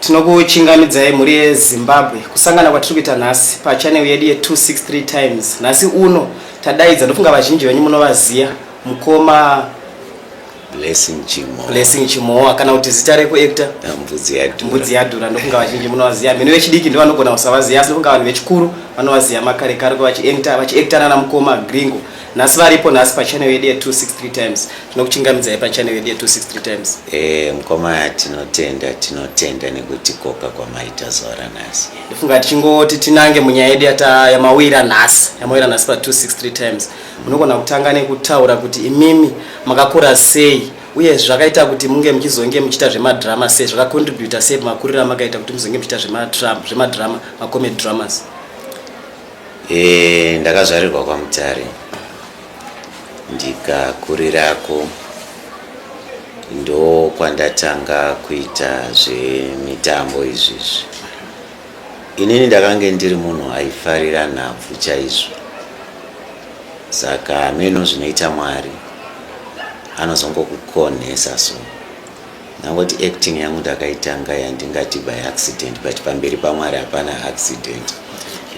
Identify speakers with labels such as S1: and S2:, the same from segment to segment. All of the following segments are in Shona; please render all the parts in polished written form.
S1: Tinokuchingamidzai muri yeZimbabwe kusangana kwatiri kuita nhasi pachannel yedu ye263 times. Nhasi uno tadaidza ndofunga vazhinji venyu munovaziva mukoma Blessing Chimoa kana kuti zita rekuactor Mbudzi Yadhura. Ndofunga vazhinji munovaziva. Mhino vechidiki ndivo vanogona kusavaziva, asi ndofunga vanhu vechikuru vanovaziva makare kare vachiactor nana mukoma Gringo. Nhasi varipo nhasi pachannel yedu ye263 times. Tinokuchingamidzai pachannel yedu ye263 times.
S2: Mukoma tinotenda nekuti koka kwamaita zuva ranhasi.
S1: Ndofunga tichingoti tinange munyaya yedu yamawira nhasi pa263 times. Munogona kutanga nekutaura kuti imimi makakura sei uye zvakaita kuti munge muchizonge muchiita zvemadrama sei, zvakacontributa sei makurira makaita kuti muzonge muchiita zvemadrama, macomedy dramas.
S2: Ndakazvarirwa kwaMutare ndikakurirako ndo kwandatanga kuita zvemitambo izvizvi. Inini ndakange ndiri munhu aifarira nhabvu chaizvo, saka meno zvinoita Mwari anozongokukonesa. So nangoti acting yangu ndakaitanga yandingati by accident, but pamberi paMwari hapana accident.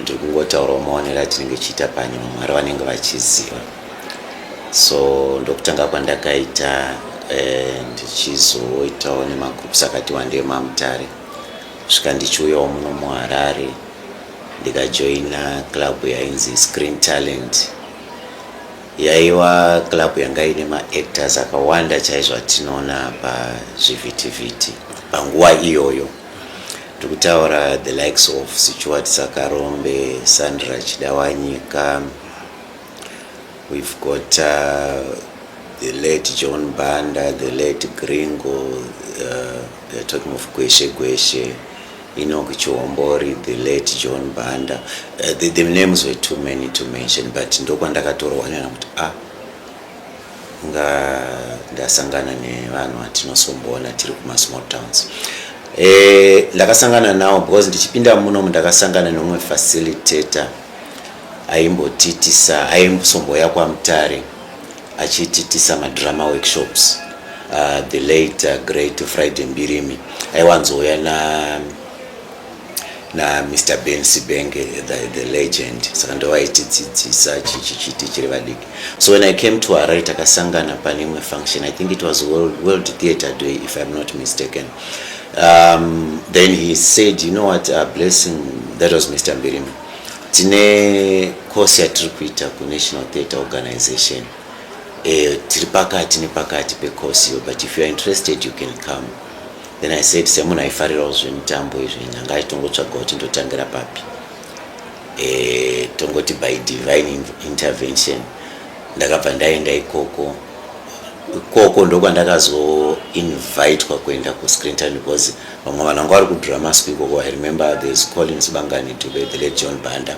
S2: Ndiri kungotaura maonero atinenge chiita panyuma, Mwari vanenge vachiziva. So ndokutanga kwandakaita ndichizoitawo nemagroups akati wandei maMutare, kusvika ndichiuyawo muno muHarare ndikajoina club yainzi Screen Talent. Yaiva club yanga ine maactors akawanda chaizvo atinoona pazvivhitivhiti panguva iyoyo. Ndikutaura the likes of Sichuat Sakarombe, Sandra Chidawanyika, we've got the late John Banda, the late Gringo, they're talking of Gweshe, Enoch Chiwombori, the late John Banda. The names were too many to mention, but ndokwandakatorwa kuti ndasangana nevanhu vatinosombona tiri kuma small towns. Ndakasangana nawo because ndichipinda muno ndakasangana nomwe facilitator aimbosomboya kwaMutare achititisa madrama workshops, the late great Friday Mbirimi aiwanzouya na Mr. Ben Sibenge, the legend, saka ndovaitidzidzisa chichiti chiri vadiki. So when I came to Harare takasangana pane imwe function, I think it was World Theatre Day if I'm not mistaken. Then he said, you know what, Blessing, that was Mr. Mbirimi, tine course yatiri kuita ku National Theatre Organization, tiri pakati nepakati pecourse yo, but if you are interested you can come. Then I said, semunhu aifarirawo zvemitambo izvi, ndanga tongotsvaga kuti ndotangira papi. Tongoti by divine intervention ndakabva ndaenda ikoko ndokwandakazoinvitwa kuenda kuScreen Talent, because vamwe vanhu vanga vari kudrama school ikoko. I remember there's Collins Bangani Dube, the late John Banda,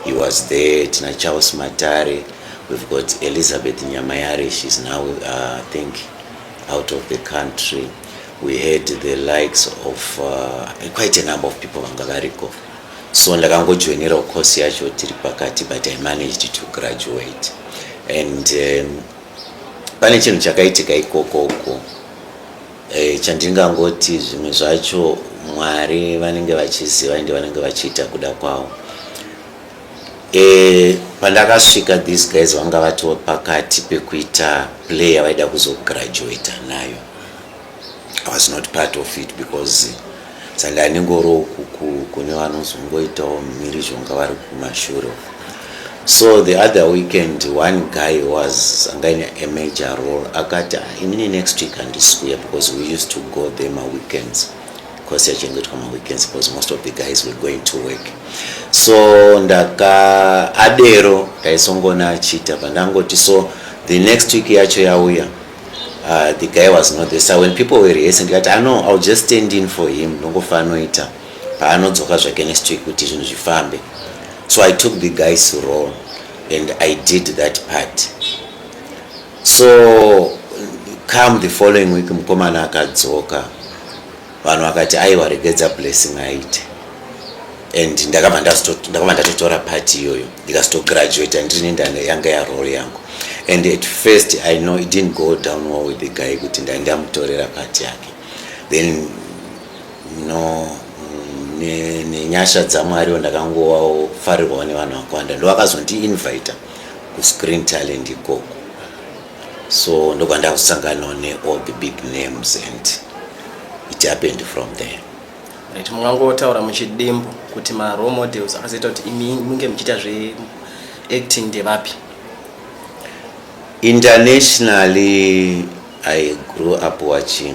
S2: he was there. Tina Charles Matare, we've got Elizabeth Nyamayari, she's now I think out of the country. We had the likes of quite a number of people vanga variko. So ndakangojoinira course yacho tiri pakati, but I managed to graduate. And pane chinhu chakaitika ikoko chandingangoti zvimwe zvacho Mwari vanenge vachiziva ende vanenge vachiita kuda kwavo. Pandakasvika these guys vanga vatova pakati pekuita play yavaida kuzograduata nayo. I was not part of it because sanga ningoro kune vanozongoitawo mhiri zvonga vari kumashure. So the other weekend one guy was in a major role. Akati inini next week andisuya, because we used to go there my weekends. Because I changed to my weekends because most of the guys were going to work. So ndaka adero taisongona chita pandangoti, so the next week yacho yauya, the guy was not there. So when people were rehearsing, I know I'll just stand in for him. Nongofanoita paanodzoka zvake next week kuti zvinhu zvifambe. So I took the guy's role and I did that part. So come the following week mukomana akadzoka, vanhu vakati aiwaregedza Blessing aite, and ndakabva ndatotora part iyoyo ndikazograduate ndiri nendanga yanga yarole yangu. And at first I know it didn't go down well with the guy kuti ndamutorera part yake. Then nenyasha dzamwari ndakangofarirwawo nevanhu vakawanda ndovakazondiinvita kuscreen talent ikoko, so ndokanda kusanganawo neall the big names and it happened from there.
S1: Right, mungangotaura muchidimbo kuti role models akazoita kuti imi munge muchiita acting ndevapi?
S2: Internationally, I grew up watching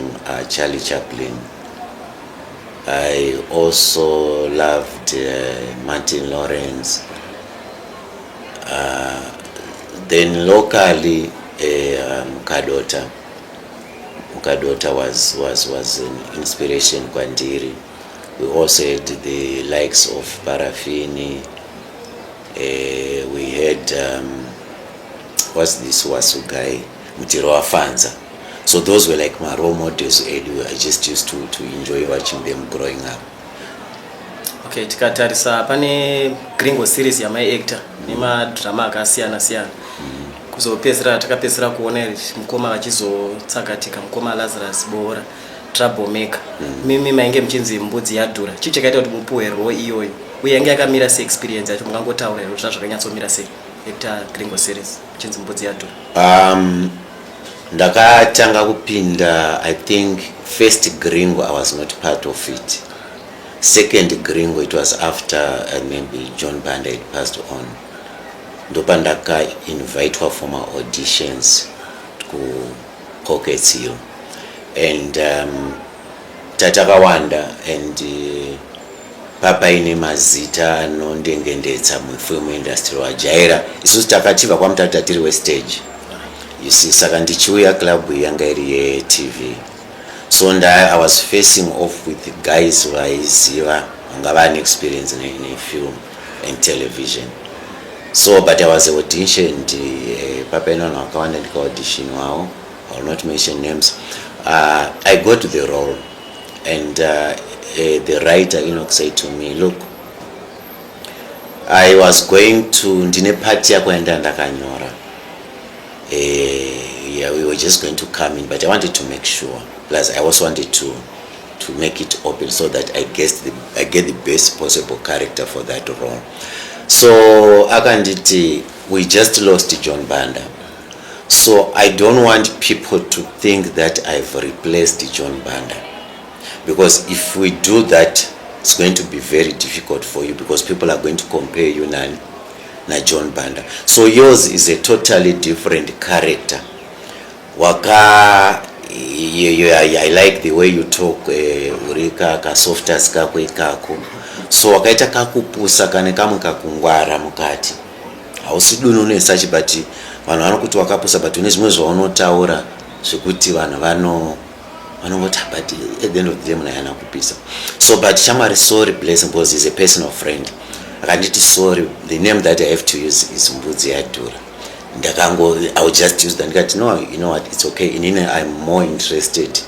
S2: Charlie Chaplin. I also loved Martin Lawrence. Then locally, Mukadota was an inspiration kwandiri. We also had the likes of Parafini. We had what's this Wasu guy, Mutiro Afanza. So those were like my role models. I just used to enjoy watching them growing up.
S1: Okay, tikatarisa pane Gringo series ya my actor nema drama akasiyana siyana. Kuzopedzera takapedzera kuona mukoma vachizotsakatika, mukoma Lazarus Bohora, Troublemaker. Mimi mainge mchinzi mbudzi yadhura. Chichi chakaita kuti mupuwe role iyoyo. Uye yange yakamira se experience yacho mungangotaura kuti zvakanyatsomirira sei actor Gringo series mchinzi mbudzi yadhura.
S2: Ndakatanga kupinda, I think first Gringo I was not part of it. Second Gringo it was after maybe John Banda had passed on. Ndopa ndaka invitwa for my auditions ku Cockets Hill and tatakawanda and papa ine mazita anondengendetsa mufilm industry wajaira isusu takachiva kwamutata tiri westage. You see, saka ndichiuya club yanga iri ye-TV, so I was facing off with guys vaiziva vanga vane experience in film and television. So but I was auditioned papa inono wakawanda ndika audition wao, I will not mention names. I got the role and the writer said to me, look, I was going to ndine party yakwenda ndakanyora. Yeah, we were just going to come in, but I wanted to make sure. Plus, I also wanted to make it open so that I get the best possible character for that role. So, Akanditi, we just lost John Banda. So, I don't want people to think that I've replaced John Banda, because if we do that, it's going to be very difficult for you because people are going to compare you now. John Banda. So yours is a totally different character. Waka, I like the way you talk, urika ka softers kako ikako. So wakaita kakupusa kane kamu kakungwara mukati. Hausidunune sachi but vanhu vanokuti wakapusa but unezvimwe zvaunotaura zvekuti vanhu vanongoti but at the end of the day munayana kupisa. So but Shamari sorry blessing because he's a personal friend. Akanditi sorry, the name that I have to use is Mbudzi Yadhura. I will just use that. Ndikati no, you know what, it's okay. I'm more interested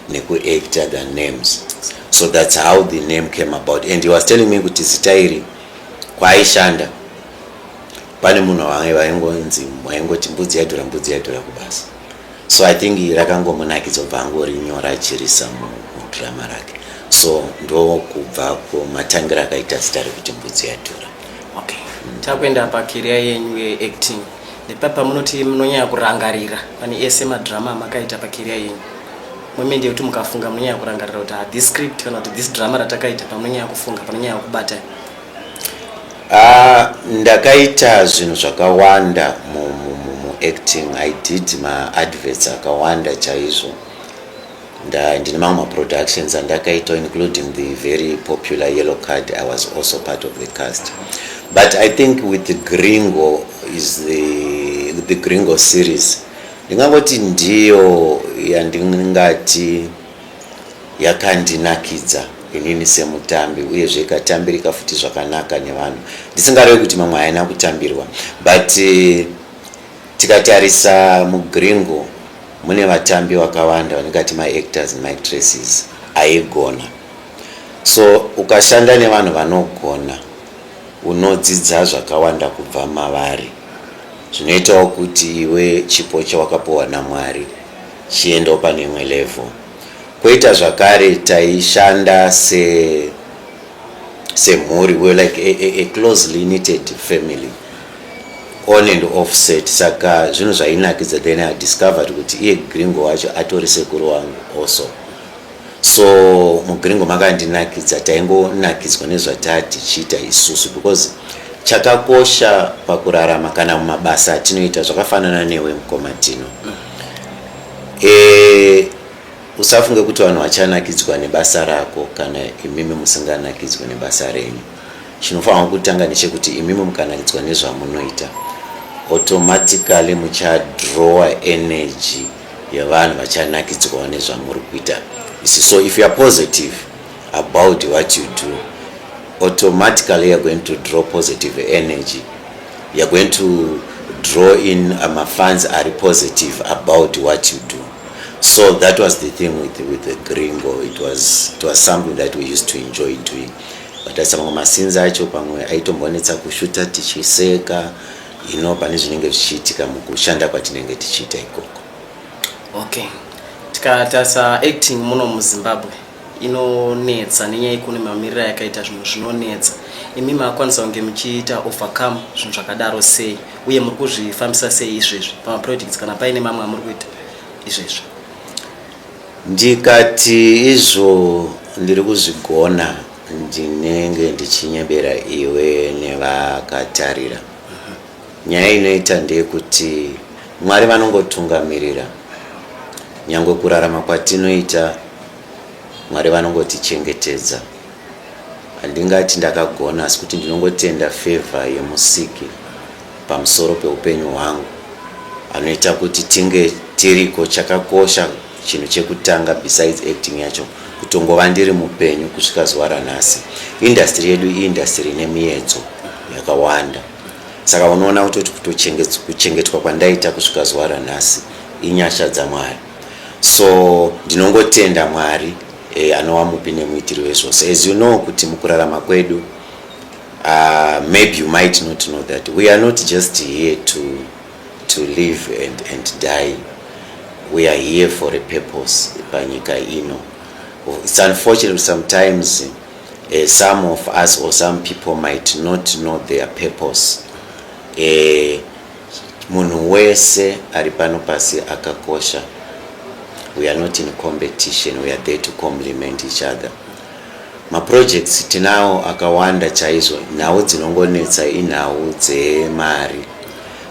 S2: neku actor than names. So that's how the name came about. And he was telling me kuti zitairi kwa Aishanda pane munhu waingoti Mbudzi Yadhura kubasa. So I think rakangomunakidza kubva angorinyora achirisa mudrama rake. So ndo kubva kumatangira akaita zita rekuti Mbudzi Yadhura.
S1: Okay. Takwenda pacareer yenyu ye-acting. Nepapa munoti munonyanya kurangarira pane ese madrama makaita pacareer yenyu. Mweme ndiye kuti mukafunga munonyanya kurangarira kuti this script kana kuti this drama ratakaita pamunonyanya kufunga panonyanya kubata.
S2: Ndakaita zvinhu zvakawanda mu acting. I did my adverts akawanda chaizvo. Ndine mamwe productions andakaita including the very popular Yellow Card. I was also part of the cast. But I think with the Gringo is the Gringo series. Ndingangoti ndiyo yandingati yakandinakidza inini semutambi uyezve ikatambirika futi zvakanaka nevanhu. Ndisingarevi kuti mamwe haina kutambirwa. But tikatarisa muGringo mune vatambi vakawanda vanongati my actors and my actresses aigona. So ukashanda nevanhu vanogona unodzidza zvakawanda kubva mavari. Zvinoitawo kuti iwe chipo chawakapiwa naMwari chiendawo pane imwe level. Koita zvakare taishanda semhuri, we were like a closely knitted family, on and offset. Saka zvinhu zvainakidza, then I discovered kuti iye Gringo wacho atori sekuru wangu also. So muGringo makandinakidza, taingonakidzwa nezvataa tichiita isusu, because chakakosha pakurarama kana mumabasa atinoita zvakafanana newe mukomatino. Usafunge kuti vanhu vachanakidzwa nebasa rako kana imimi musinganakidzwa nebasa renyu. Chinofanira kutanga ndechekuti imimi mukanakidzwa nezvamunoita, automatically muchadrowa energy yevanhu vachanakidzwa nezvamuri kuita. So if you are positive about what you do, automatically you are going to draw positive energy. You are going to draw in funds are positive about what you do. So that was the thing with the Gringo. It was something that we used to enjoy doing. But as some masinza acho pamwe aitombonetsa kushuta tichiseka, pane zvinenge zvichiitika mukushanda kwatinenge tichiita ikoko.
S1: Okay. Tikatasa acting muno muZimbabwe inonetsa nenyaya yekune mamiriro yakaita zvinhu zvinonetsa. Imi makwanisa kunge muchiita overcome zvinhu zvakadaro sei, uye muri kuzvifambisa sei izvezvi pamaprojects kana paine mamwe amuri kuita izvezvi?
S2: Ndikati izvo ndiri kuzvigona, ndinenge ndichinyebera iwe nevakatarira. Nyaya inoita ndeyekuti Mwari vanongotungamirira. Nyangwe kurarama kwatinoita, Mwari vanongotichengetedza. Handingati ndakagona, asi kuti ndinongotenda favor yemusiki pamusoro peupenyu hwangu, anoita kuti tinge tiriko. Chakakosha chinhu chekutanga besides acting yacho, kutongova ndiri mupenyu kusvika zuva ranhasi. Industry yedu industry ine miedzo yakawanda. Saka unoona kuti kuchengetwa kwandaita kusvika zuva ranhasi inyasha dzaMwari. So ndinongotenda Mwari anova mupi nemuitiri wezvose. As you know kuti mukurarama kwedu, maybe you might not know that we are not just here to live and die. We are here for a purpose panyika ino. It's unfortunate sometimes some of us or some people might not know their purpose. Munhu wese ari pano pasi akakosha. We are not in competition, we are there to complement each other. Projects tinao akawanda chaizvo, nhau dzinongonetsa inhau dzemari.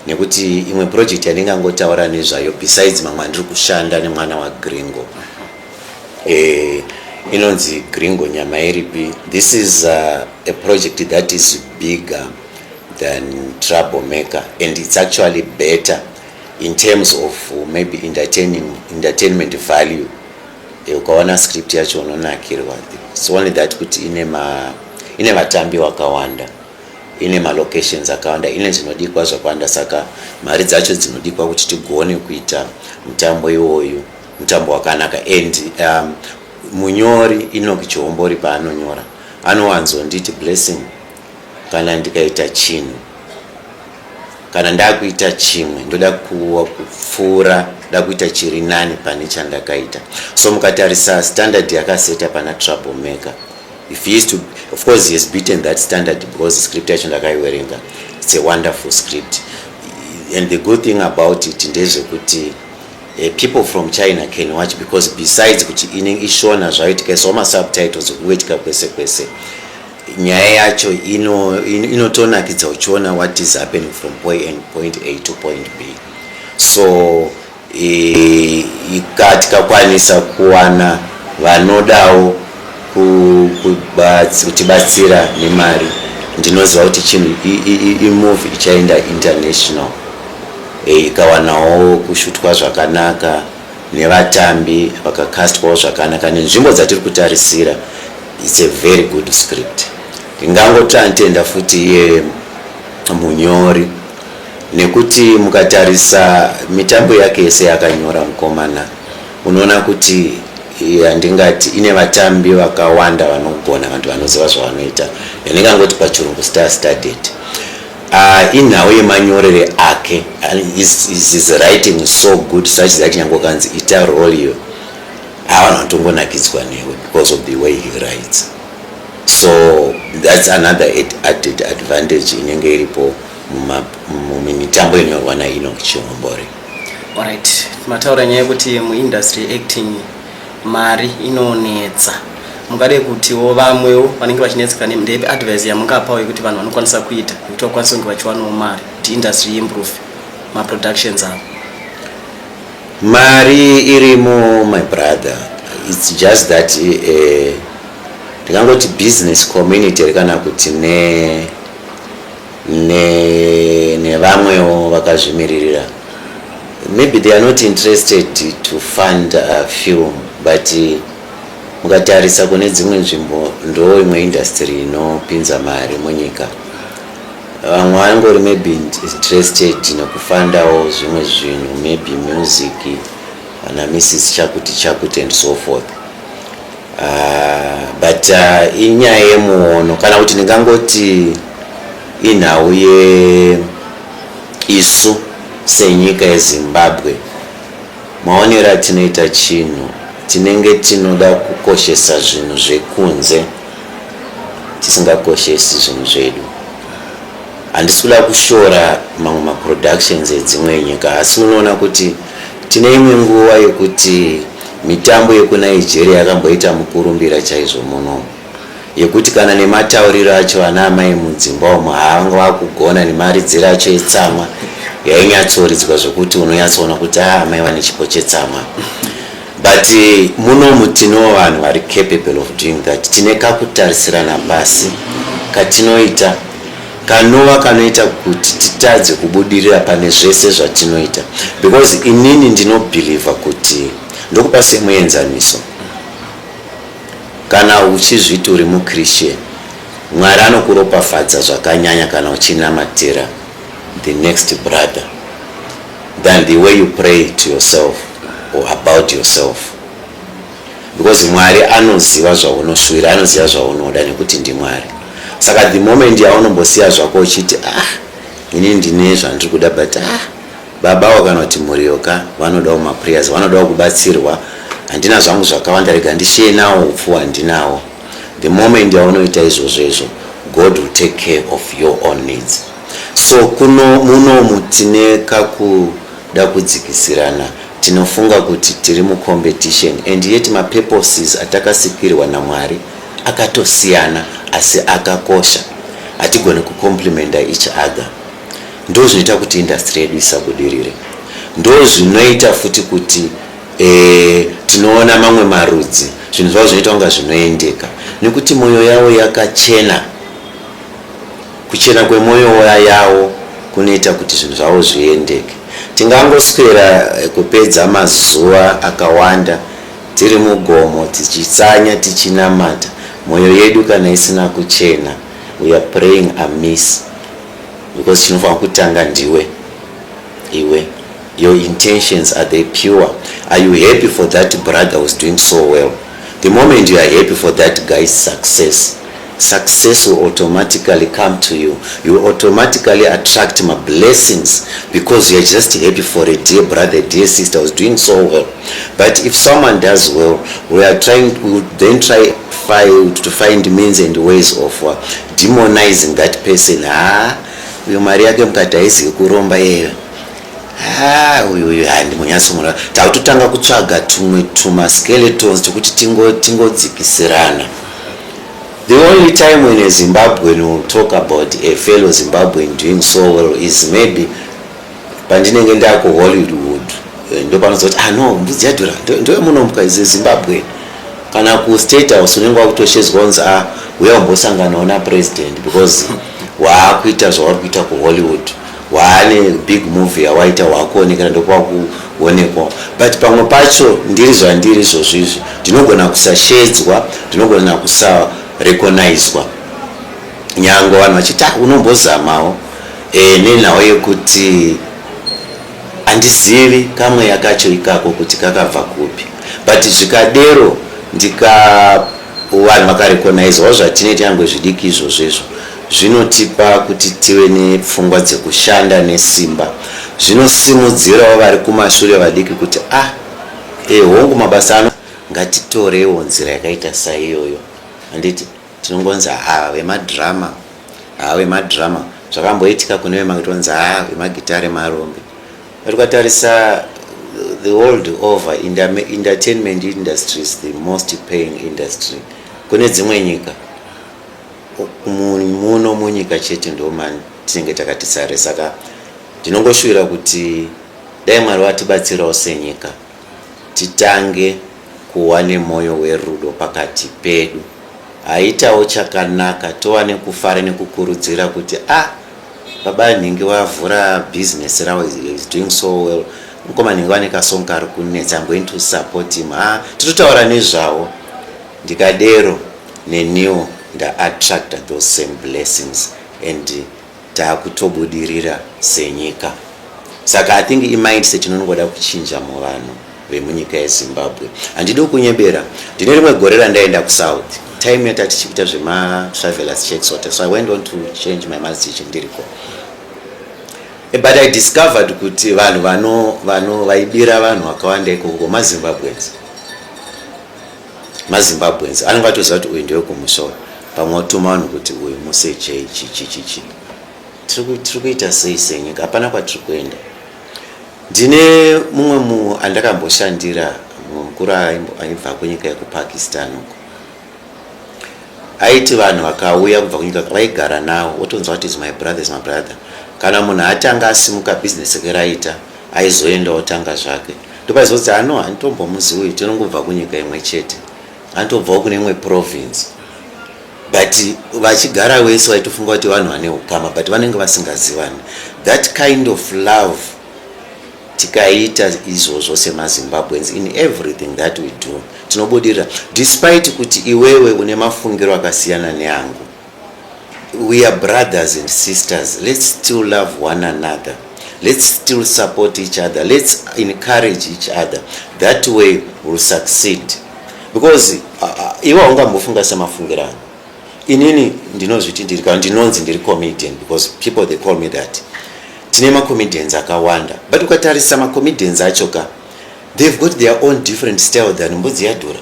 S2: Nekuti imwe project yandingangotaura nezvayo besides mamwe ndiri kushanda nemwana waGringo, inonzi Gringo Nyama Iripi. This is a project that is bigger than Troublemaker, and it's actually better in terms of maybe entertainment value. Ukaona script yacho unonakirwa. It's only that kuti ine vatambi wakawanda, ine locations akawanda, ine zvinodikwa zvakawanda. Saka mari dzacho dzinodikwa kuti tigone kuita mutambo iwoyu, mutambo wakanaka. And munyori Enoch Chihombori paanonyora anowanzonditi Blessing, kana ndikaita chinhu, kana ndakuita chimwe ndoda kupfuura, ndoda kuita chiri nani pane chandakaita. So mukatarisa standard yakaseta pana Troublemaker, if he is to, of course he has beaten that standard because the script yacho ndakaiwerenga. It's a wonderful script, and the good thing about it ndezvekuti people from China can watch, because besides kuti inenge ishona zvaitika soma subtitles kuitika kwese kwese, nyaya yacho inotonakidza uchiona what is happening from point A to point B. So tikakwanisa kuwana vanodawo kutibatsira nemari, ndinoziva kuti chinhu imovie ichaenda international. Ikawanawo kushutwa zvakanaka nevatambi vakakastwawo zvakanaka nenzvimbo dzatiri kutarisira. It's a very good script. Ndingangotenda futi iye munyori, nekuti mukatarisa mitambo yake yese yakanyora mukomana, unoona kuti handingati ine vatambi vakawanda vanogona, vantu vanoziva zvavanoita. Ndingangoti pachirungu star-studded. Inhau yemanyorere ake, his writing is so good such that nyangokanzi ita role yo avanotongonakidzwa newe because of the way he writes. So that's another added advantage inenge iripo mumitambo inyorwa naEnoch Chihombori.
S1: Alright, mataura nyaya yekuti muindustry acting mari inonetsa, mungade kutiwo vamwewo vanenge vachinetseka ndepe advice yamungapawo yekuti vanhu vanokwanisa kuita kuti vakwanise kunge vachiwanawo mari kuti industry improve maproductions avo?
S2: Mari irimo, my brother. It's just that ndingangoti business community kana kuti nevamwewo vakazvimiririra, maybe they are not interested to fund a film, but mukatarisa kune dzimwe nzvimbo ndo imwe industry inopinza mari munyika. Vamwe vangori maybe interested nekufandawo zvimwe zvinhu, maybe music kana Mrs. Chakuti and so forth. But inyaya yemuono kana kuti ndingangoti inhau isu senyika yeZimbabwe, maonero atinoita chinhu tinenge tinoda kukoshesa zvinhu zvekunze tisingakoshesi zvinhu zvedu. Handisi kuda kushora mamwe maproductions edzimwe nyika, asi unoona kuti tine imwe nguva yekuti mitambo yekuNigeria yakamboita mukurumbira chaizvo muno, yekuti kana nematauriro acho ana amai mudzimba umo havanga vakugona, nemaridziro acho etsamwa yainyatsoridzwa zvokuti unonyatsoona kuti amai vane chipo chetsamwa. But munomu tino vanhu vari capable of doing that. Tine kakutarisirana basi katinoita kanova kanoita kuti titadze kubudirira pane zvese zvatinoita, because inini ndinobhiliva kuti ndokupa semuenzaniso, kana uchizviti uri muChristian, Mwari anokuropafadza zvakanyanya kana uchinamatira the next brother than the way you pray to yourself or about yourself, because Mwari anoziva zvaunoshuira, anoziva zvaunoda nekuti ndiMwari. Saka the moment yaunombosiya zvako uchiti ini ndine zvandiri kuda, but baba kana kuti murioka vanodawo maprayers, vanodawo kubatsirwa, handina zvangu zvakawanda, rega ndishiye nawo upfu handinawo. The moment yaunoita izvozvo, God will take care of your own needs. So munomu tine kakuda kudzikisirana, tinofunga kuti tiri mucompetition, and yet mapurposes atakasikirwa naMwari akatosiyana asi akakosha, hatigone kucomplementa each other. Ndo zvinoita kuti industry yedu isabudirire, ndo zvinoita futi kuti tinoona mamwe marudzi zvinhu zvavo zvinoita kunga zvinoendeka, nekuti mwoyo yavo yakachena. Kuchena kwemwoyo yavo kunoita kuti zvinhu zvavo zviendeke. Tingangoswera kupedza mazuva akawanda tiri mugomo tichitsanya tichinamata, mwoyo yedu kana isina kuchena, we are praying amiss, because chinofanira kutanga ndiwe, iwe. Your intentions, are they pure? Are you happy for that brother who's doing so well? The moment you are happy for that guy's success will automatically come to you. You will automatically attract my blessings, because you are just happy for a dear brother, dear sister who's doing so well. But if someone does well, we will then try to find means and ways of demonizing that person. Uyu mari yake mukati haisi kuromba yeye, uyu handi munyatsomura, takutotanga kutsvaga tumwe skeletons tokuti tingodzikisirana. The only time when a Zimbabwean will talk about a fellow Zimbabwean doing so well is maybe pandinenge ndako Hollywood, ndo panozoti no mbudzi yadhura ndo munombuka ize Zimbabwe, kana ku State House unenge wakutoshezwa kunzi umbosanganawo na president, because waakuita zvauri kuita ku Hollywood, waane big movie yawaita wakuonekera ndopakuonekwa. But pamwe pacho ndiri zvandiri izvozvizvi ndinogona kusashedzwa, ndinogona kusarecognizwa, nyange vanhu vachiti unombozamawo nenhau yekuti handizivi kamwe yakacho ikako kuti kakabva kupi. But zvikadero vanhu vakarecognizwawo zvatinoita nyangwe zvidiki izvozvezvo, zvinotipa kuti tive nepfungwa dzekushanda nesimba, zvinosimudzirawo vari kumashure vadiki kuti hongu mabasa ngatitorewo nzira yakaita saiyoyo. Handiti tinongonzi vemadhirama zvakamboitika kune vematonzi vemagitare marombe. Ukatarisa the world over, entertainment industry is the most paying industry. Kune dzimwe nyika muno munyika chete ndomani tinenge takati sare. Saka ndinongoshuvira kuti dai Mwari watibatsirawo senyika titange kuva nemwoyo werudo pakati pedu, aitawo chakanaka, tova nekufara nekukurudzira kuti baba nhingi wavhura business rawo is doing so well, mukoma nhingi wane kasongo kari kunetsa, I'm going to support him. Titotaura nezvawo, ndikadero neniwo nda-attracta those same blessings and taakutobudirira senyika. Saka I think i-mindset inongoda kuchinja muvanhu vemunyika yeZimbabwe. Handidi kunyebera, ndine rimwe gore randaenda kusouth, time yata tichikuita zvema-travelers checks, so I went on to change my message ndiriko. But I discovered kuti vanhu vaibira vanhu vakawanda ikoko maZimbabweans anenge atoziva kuti uyu ndewe kumusoro, pamwe watuma vanhu kuti uyu museche chichichichi. Tiri kuita sei senyika? Hapana kwatiri kuenda. Ndine mumwe munhu andakamboshandira, mukuru aibva kunyika yekuPakistan uko. Aiti vanhu vakauya kubva kunyika vaigara nawo, wotonzwa kuti is my brother. Kana munhu atanga asimuka business yake raita, aizoendawo tanga zvake. Ndopaizoti handitombomuzii, tinongobva kunyika imwe chete, handitobvawo kune imwe province. But vachigara wese vaitofunga kuti vanhu vane ukama, but vanenge vasingazivani. That kind of love tikaita izvozvo semaZimbabweans in everything that we do, tinobudirira despite kuti iwewe une mafungiro akasiyana neangu. We are brothers and sisters. Let's still love one another. Let's still support each other. Let's encourage each other. That way we'll succeed. Because iwa ungambofunga semafungirano. Inini ndinozviti ndinonzi ndiri comedian because people they call me that. Tine ma-comedians akawanda. But ukatarisa ma-comedians achoka, they've got their own different style than mbudzi yadhura.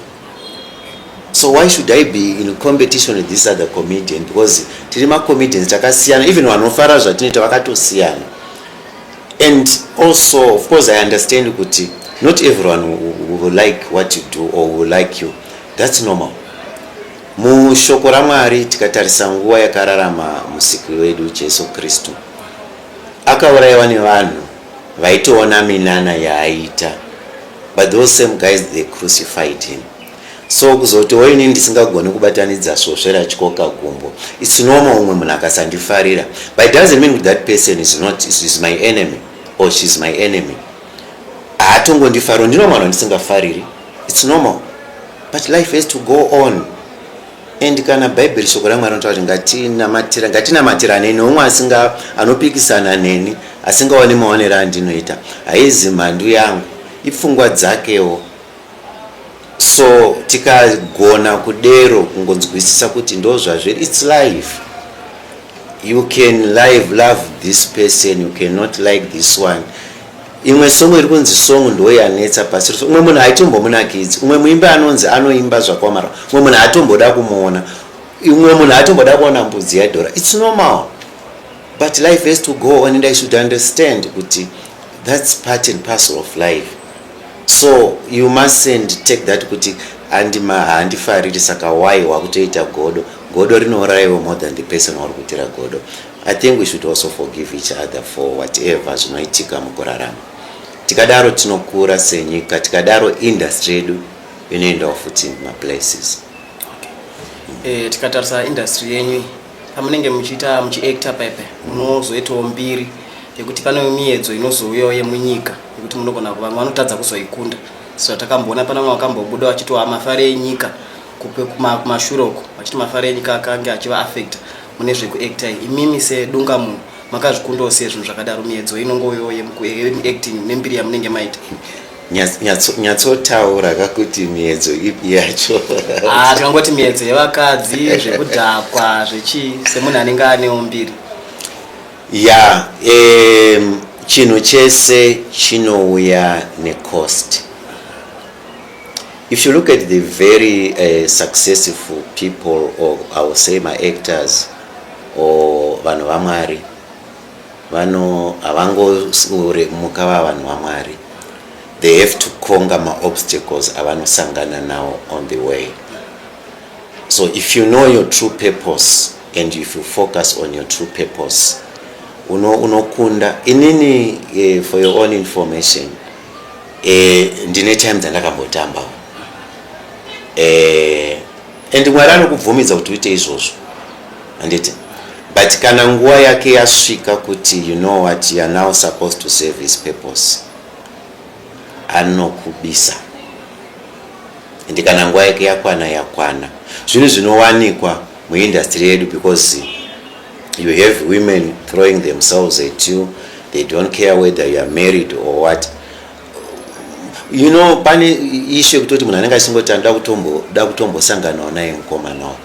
S2: So why should I be in competition with this other comedian? Because tine ma-comedians takasiyana, even vanofara zvatinoita vakatosiyana. And also, of course, I understand kuti not everyone will like what you do or will like you. That's normal. Mushoko raMwari tikatarisa nguva yakararama musiki wedu Jesu Kristu, akaurayiwa nevanhu vaitoona minana yaaita, but those same guys they crucified him. So kuzotiwo ini ndisingagoni kubatanidza svosvera chikoka gumbo, it's normal umwe munhu akasandifarira, but it doesn't mean that person is my enemy or she's my enemy. Haatongondifaro, ndino mwana ndisingafariri, it's normal, but life has to go on. And kana Bible shoko raMwari rinotaura kuti ngatinamatira neni, umwe anopikisana neni asingaoni maonero andinoita haizi mhandu yangu, ipfungwa dzakewo. So tikagona kudero kungonzwisisa kuti ndo zvazviri, it's life. You can love this person, you cannot like this one. Imwe songo iri kunzi songo ndo yanetsa pasi. Umwe munhu aitombomunakidzi, umwe muimbi anonzi anoimba zvakwamara, umwe munhu atomboda kumuona, umwe munhu atomboda kuona mbudzi yadhora. It's normal, but life has to go on, and I should understand kuti that's part and parcel of life. So you mustn't take that kuti handifariri saka why wakutoita godo rinourayiwa more than the person wauri kuitira godo. I think we should also forgive each other for whatever zvinoitika mukurarama. Tikadaro tinokura senyika, tikadaro industry yedu inoendawo futi maplaces.
S1: Tikatarisa industry yenyu pamunenge muchiacta pepe, munozoitawo mbiri yekuti pane miedzo inozouyawo yemunyika yekuti munogona kuva vanotadza kuzoikunda. So takamboona pana mwana wakambobuda vachiti mafare enyika kupe kumashure uko, vachiti mafare enyika akanga achiva affect mune zvekuacta. Imimi sedungamunhu makazvikundawo sei zvinhu zvakadaro, miedzo inongoyo yemuacting nembiri yamunenge maita?
S2: Nyatsotaura kakuti miedzo ipi yacho.
S1: Tikangoti miedzo yevakadzi, zvekudhakwa, zvechi semunhu anenge anewo mbiri.
S2: Ya, chinhu chese chinouya necost. if you look at the very successful people, or I will say my actors, or vanhu vamwari, vanhu havangoremuka vanhu vamwari. They have to conquer my obstacles avanosangana now on the way. So if you know your true purpose and if you focus on your true purpose, unokunda. Inini, for your own information, ndine time dzandakambotamba, and Mwari anokubvumidza kuti uite izvozvo, anditi. But kana nguva yake yasvika kuti you know what, you are now supposed to serve his purpose, anokubisa. And kana nguva yake yakwana. Zvinhu zvinowanikwa muindustry yedu, because you have women throwing themselves at you. They don't care whether you are married or what. You know, pane issue yekutoti munhu anenge achingoti da kutombosanganawo naye mukomanawo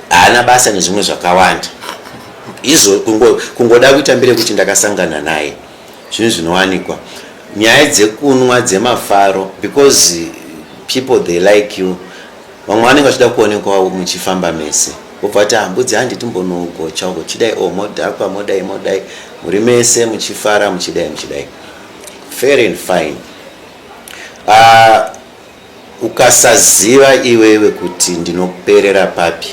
S2: haana basa nezvimwe zvakawanda, izvo kungoda kuita mbere kuti ndakasangana naye. Zvinhu zvinowanikwa nyaya dzekunwa dzemafaro, because people they like you. Vamwe vanenge vachida kuonekwa muchifamba mese, wobva kuti mbudzi handiti mbonogocha uko chidai, modhakwa modai muri mese muchifara muchidai. Fair and fine. Ukasaziva iwewe kuti ndinoperera papi,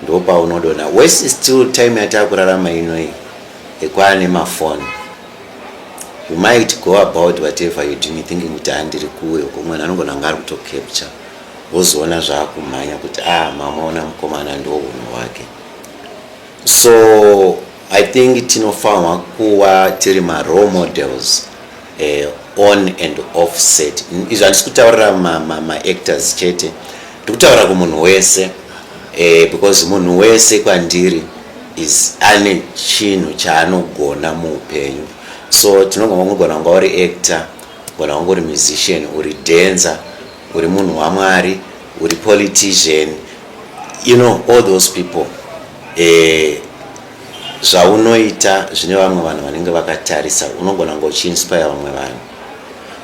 S2: ndo paunodona. West still time yatakurarama inoi ekwane mafoni. You might go about whatever you do thinking kuti andiri kuwe kumwe anongona ngari kuto capture, wozoona zvakumanya kuti mama ona mukomana ndo unhu wake. So I think tinofanwa kuva tiri ma role models on and off set. Izvo handisi kutaurira ma actors chete, ndikutaurira kumunhu wese, because munhu wese kwandiri is ane chinhu chaanogona muupenyu. So tinogona kunga uri actor, gona kunga uri musician, uri dancer, uri munhu waMwari, uri politician, you know, all those people. Zvaunoita zvine vamwe vanhu vanenge vakatarisa, unogona kunga uchiinspire vamwe vanhu.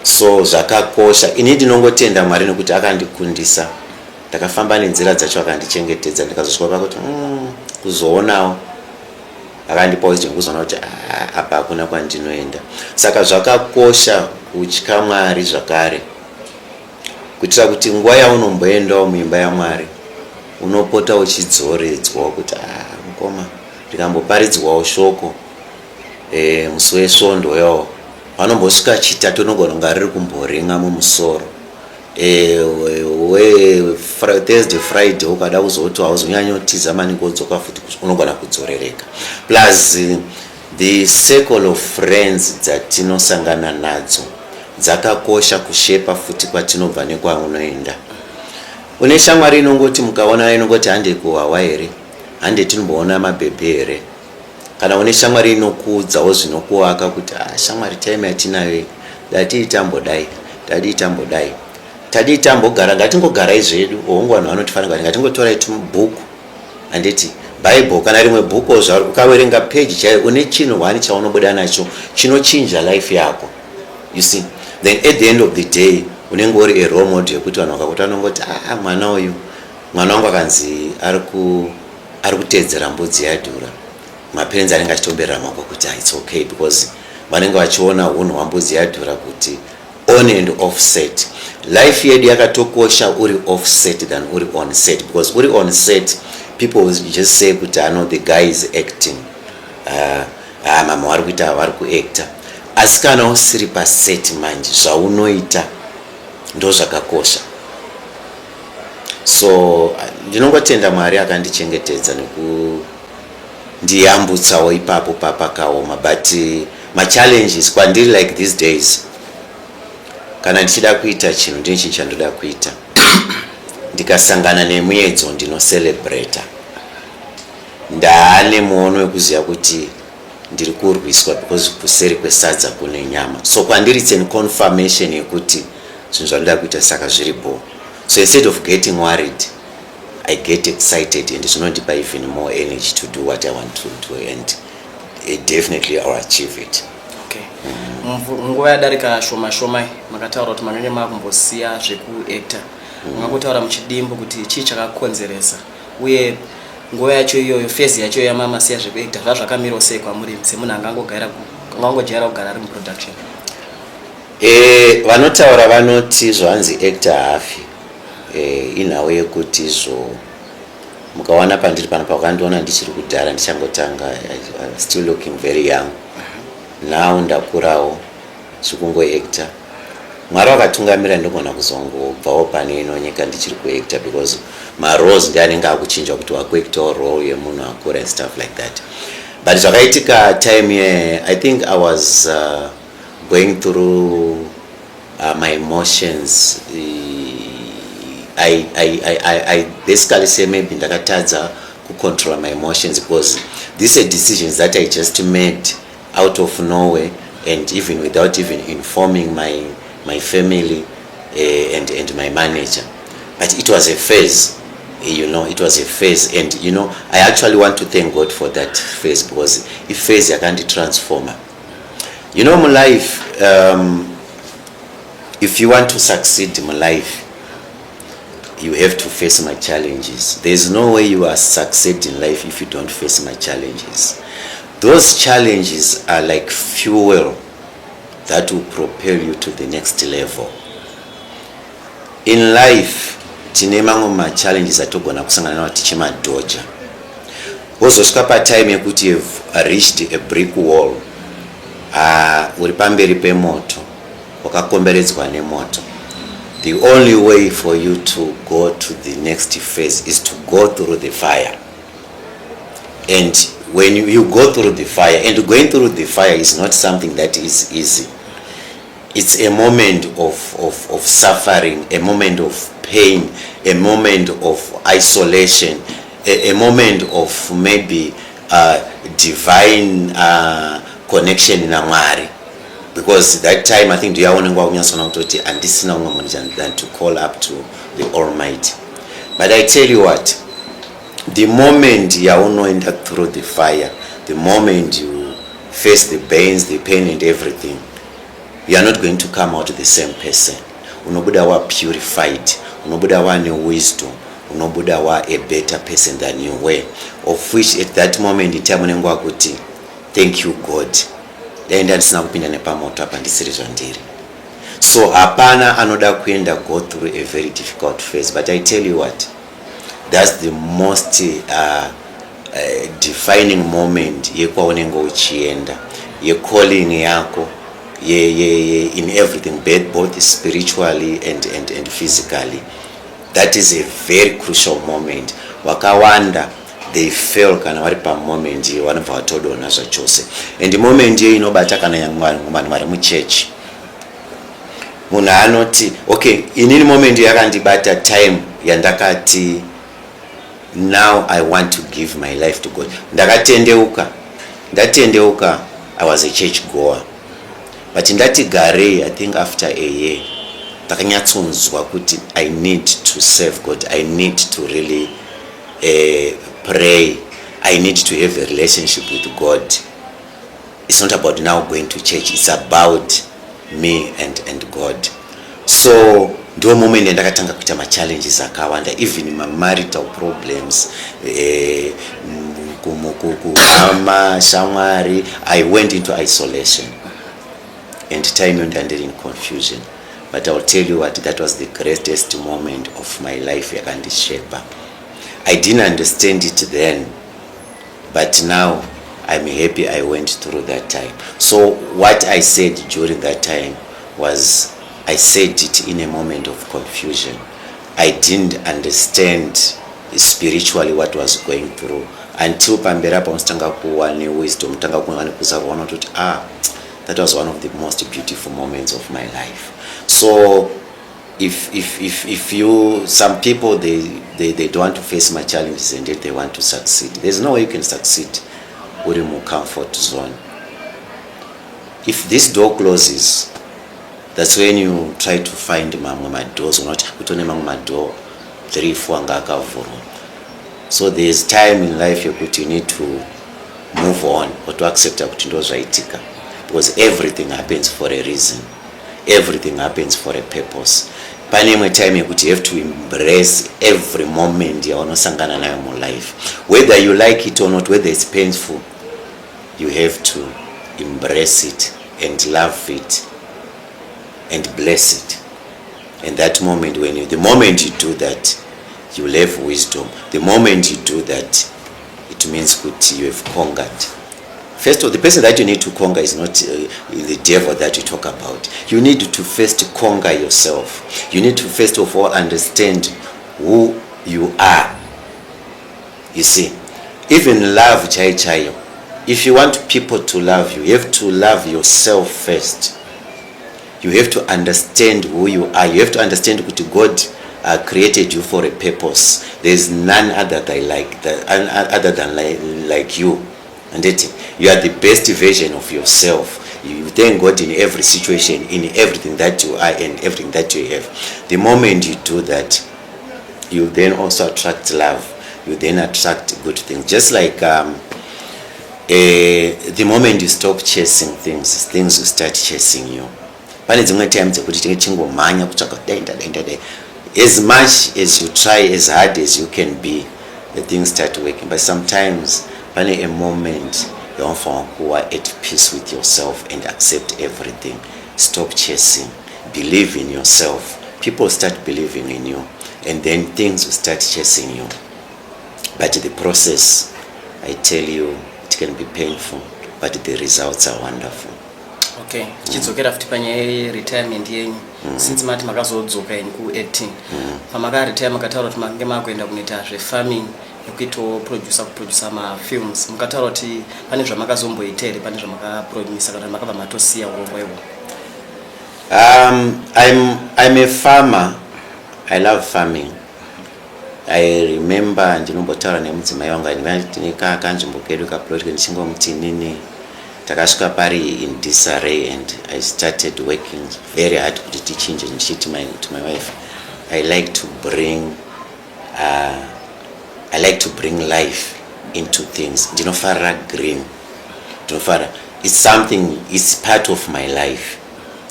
S2: So zvakakosha. Ini ndinongotenda Mwari nekuti akandikundisa, ndakafamba nenzira dzacho akandichengetedza, ndikazosvika pakuti kuzoonawo akandipawo kuzoona kuti apa hakuna kwandinoenda. Saka zvakakosha kutya Mwari zvakare, kuitira kuti nguva yaunomboendawo muimba yaMwari unopota uchidzoredzwa kuti mukoma ndikamboparidzwawo shoko musi wesvondo yawo vanombosvika chitatu unogona kunga riri kumboringa mumusoro. Thursday Friday ukada kuzoti hauzonyanyotiza maningi wodzoka futi unogona kudzorereka. Plus the circle of friends dzatinosangana nadzo dzakakosha kushepa futi kwatinobva nekwaunoenda. Une shamwari inongoti mukaona inongoti hande kuwawa here, hande tinomboona mabhebhe here. Kana une shamwari inokudzawo zvinokuwaka kuti shamwari time yatinayo datiitambodai, tadiitambogara, ngatingogarai zvedu. Vanhu vanotifanira ngatingotorai bhuku, handiti Bible kana rimwe bhuku zvaro ukaverenga page chaiyo une chinhu wani chaunobuda nacho chinochinja life yako. You see, then at the end of the day unenge uri a role model yekuti vanhu vakakuti vanongoti mwana uyu, mwana wangu akanzi ari kuteedzera mbudzi yadhura. Maparents anenge achitomberera mako kuti it's okay, because vanenge vachiona unhu hwambudzi yadhura kuti on and off set. Life yedu yakatokosha uri off set than uri on set, because uri on set people will just say kuti the guy is acting, mama vari kuita vari kuacta. Asi kana usiri paset manje zvaunoita ndo zvakakosha. So ndinongotenda Mwari akandichengetedza nekundiyambutsawo ipapo papakaoma. But my challenges kwandiri like these days, kana ndichida kuita chinhu ndine chinhu chandoda kuita, ndikasangana nemuedzo ndinocelebrata, ndaane muono wekuziva kuti ndiri kurwiswa, because kuseri kwesadza kune nyama. So kwandiri it's a confirmation yekuti zvinhu zvandoda kuita saka zviripo. So instead of getting worried, I get excited, and zvinondipa even more energy to do what I want to do, and definitely I'll achieve it.
S1: Okay. Nguva yadarika shoma makataura kuti manenge makumbosiya zvekuacta. ungangotaura muchidimbu kuti chii chakakonzeresa uye nguva yacho iyoyo phase yacho yamama siya zvekuacta zvazvakamirawo sei kwamuri semunhu angangojaira kugara ari muproduction?
S2: Vanotaura vanoti zvanzi actor hafi, inhau yekuti izvo mukawana pandiri pano pakandiona ndichiri kudhara ndichangotanga, still looking very young. Now ndakurawo chikungoactor. Mwari wakatungamira ndogona kuzongobvawo pane ino nyika ndichiri kuactor because maroles ndi anenge akuchinja kuti wakuactawo role yemunhu akura and stuff like that. But zvakaitika time I think I was going through my emotions. I basically say maybe ndakatadza to control my emotions because these are decisions that I just made out of nowhere and even without even informing my family and my manager. But it was a phase, it was a phase, and I actually want to thank God for that phase because if phase I can't transform. My life, if you want to succeed in my life, you have to face my challenges. There's no way you are succeed in life if you don't face my challenges. Those challenges are like fuel that will propel you to the next level. In life, tine mamwe challenges atogona kusangana nawo tichimadodja. Wozosvika patime yekuti you've reached a brick wall. Uri pamberi pemoto, wakakomberedzwa nemoto. The only way for you to go to the next phase is to go through the fire. And when you go through the fire, and going through the fire is not something that is easy. It's a moment of suffering, a moment of pain, a moment of isolation, a moment of maybe divine connection in Amari. Because that time I think and this is than to call up to the Almighty. But I tell you what, the moment you enter through the fire, the moment you face the pains, the pain and everything, you are not going to come out the same person. Unobuda wa purified, unobuda wa ne wisdom, unobuda wa a better person than you were. Of which at that moment in time unengwa kuti, thank you God. Ndaenda ndisina kupinda nepamoto apa ndisiri zvandiri. So hapana anoda kuenda go through a very difficult phase. But I tell you what, that's the most defining moment yekwaunenge uchienda, ye calling yako, in everything, both spiritually and physically. That is a very crucial moment. Wakawanda they fail kana vari pamoment ye vanobva vatodona zvachose. And the moment ye inobata kana vanhu vari muchechi. Munhu anoti okay, inini moment yakandibata time yandakati now I want to give my life to God. Ndatendeuka I was a church goer. But ndati garei, I think after a year takanyatsonzwa kuti I need to serve God. I need to really pray. I need to have a relationship with God. It's not about now going to church. It's about me and God. So ndo moment ndakatanga kuita ma challenges akawanda, even my marital problems, mama shamwari. I went into isolation and time ended in confusion. But I'll tell you what, that was the greatest moment of my life yakandishape. I didn't understand it then, but now I'm happy I went through that time. So what I said during that time was, I said it in a moment of confusion. I didn't understand spiritually what was going through until pambera paunstanga kuwa ne wisdom, tanga kuwa kusaona kuti that was one of the most beautiful moments of my life. So if you, some people they don't want to face my challenges and yet they want to succeed. There's no way you can succeed within your comfort zone. If this door closes, that's when you try to find my doors, or not kutone my door 3-4 ngakavurwa. So there's time in life you need to move on or to accept kuti ndozvaitika, because everything happens for a reason. Everything happens for a purpose. pane imwe time yekuti you have to embrace every moment yaunosangana nayo mulife, whether you like it or not, whether it's painful, you have to embrace it and love it and bless it. And that moment, the moment you do that, you will have wisdom. The moment you do that, it means that you have conquered. First of all, the person that you need to conquer is not the devil that you talk about. You need to first conquer yourself. You need to first of all understand who you are. You see, even love chai. If you want people to love you, you have to love yourself first. You have to understand who you are. You have to understand that God created you for a purpose. There is none other than like you. And you are the best version of yourself. You thank God in every situation, in everything that you are and everything that you have. The moment you do that, you then also attract love. You then attract good things. Just like the moment you stop chasing things will start chasing you. As much as you try, as hard as you can be, the things start working. But sometimes, a moment you are at peace with yourself and accept everything. Stop chasing. Believe in yourself. People start believing in you, and then things will start chasing you. But the process, I tell you, it can be painful, but the results are wonderful.
S1: Okay, chidzokera futi panyaya retirement yenyu. Since mati makazodzoka eni ku 18. Pamaka retire makataura kuti mange makuenda kunoita farming nekuito producer ma films. Mukataura kuti pane zvamakazomboitere, pane zvamakaproduce kana makabva matosiya urongwa ihwo. I'm a farmer. I love farming. I remember ndinombotaura nemudzimai wangu ndineka kanzvimbo kedu kaplot ndichingomutinini takasvika pari in disarray, and I started working very hard kuti tichinje to my wife. I like to bring life into things. Ndinofarira green. It's something, it's part of my life.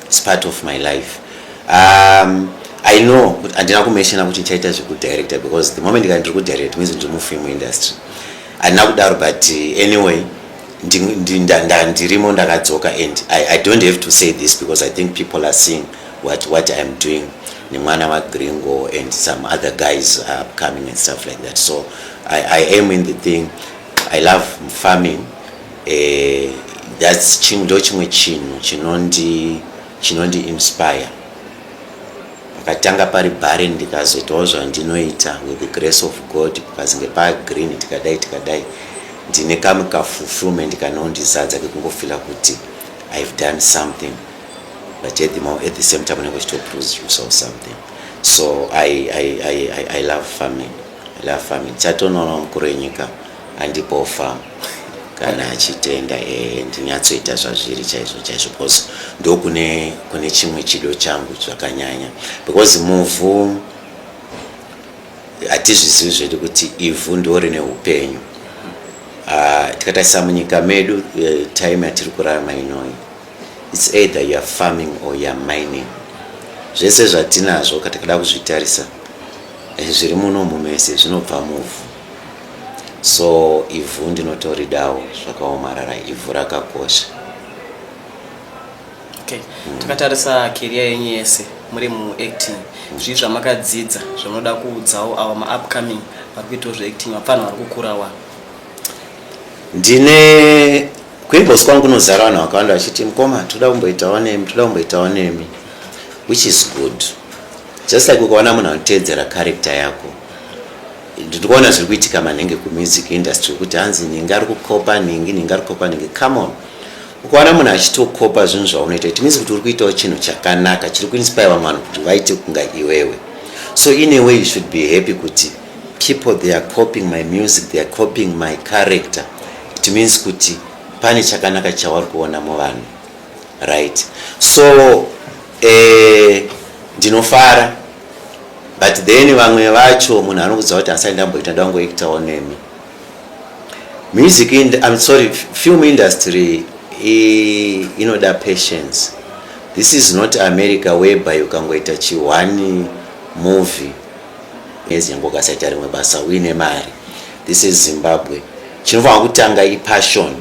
S1: It's part of my life. I know, andina kumeshana kuti chaita zveku director, because the moment I ndiri ku direct means ndiri mu film industry. Andina kudaro, but anyway, ndirimo ndakadzoka, and I don't have to say this because I think people are seeing what I'm doing. Nimwana wa Gringo and some other guys are coming and stuff like that. So I am in the thing. I love farming. That's chimwe chinondi inspire. Katanga pari bare ndikazoitawo zvandinoita with the grace of God, pazinge pa green tikadai ndine kamuka fulfillment kanondizadza kekungofila kuti I've done something, but at the same time I'm going to produce something. So I love farming. Chatonono mukuru wenyika andipo farm kana achitenda ndinyatsoita zvazviri chaizvo because ndo kune chimwe chido changu zvakanyanya, because muvhu atizvizivi zvedu kuti ivhu ndo rine upenyu. Tikatarisa munyika medu time yatiri kurarama inoi, it's either you are farming or you are mining. Zvese zvatinazvo katikada kuzvitarisa zviri muno mumese zvinobva muvhu. So ivhu ndinotoridawo zvakaomarara, ivhu rakakosha. Okay, takatarisa career yenyu yese muri mu acting, zvii zvamakadzidza zvinoda kuudzawo ava ma upcoming vari kuitawo zveacting, vapfana vari kukurawa?
S2: Ndine kuinbox kwangu kunozara vanhu vakawanda vachiti mukoma toda kumboitawo nemi, which is good. Just like ukaona munhu anoteedzera character yako, ndikuona zviri kuitika manenge kumusic industry kuti hanzi ningi ari kukopa ningi. Come on, ukaona munhu achitokopa zvinhu zvaunoita, it means kuti uri kuitawo chinhu chakanaka chiri kuinspire vamwe vanhu kuti vaite kunga iwewe. So in a way you should be happy kuti people they are copying my music, they are copying my character. It means kuti pane chakanaka chavari kuona muvanhu, right? So ndinofara, but then vamwe vacho munhu anokudza kuti asai ndamboita ndangoitawo nemi. Film industry inoda patience. This is not America whereby ukangoita one movie nezingokasata rimwe basa uine mari. This is Zimbabwe. Chinofanira kutanga passion.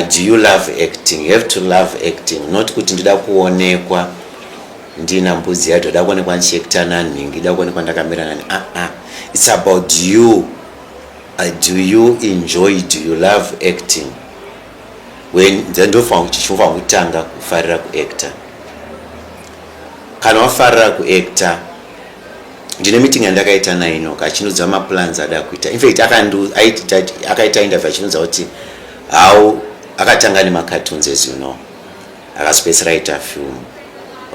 S2: Do you love acting? You have to love acting. Not kuti ndida kuonekwa ndina mbudzi yacho, ndida kuonekwa ndichiekta nani, ndida kuonekwa ndakamira nani. It's about you. Do you enjoy? Do you love acting? When ndofanira kutanga kufarira kuacta. Kana wafarira kuacta, ndine meeting yandakaita naino kachinudza maplans ada kuita. In fact akaita interview achinudza kuti how akatanga nemacartoons, as you know, akaspecialita film,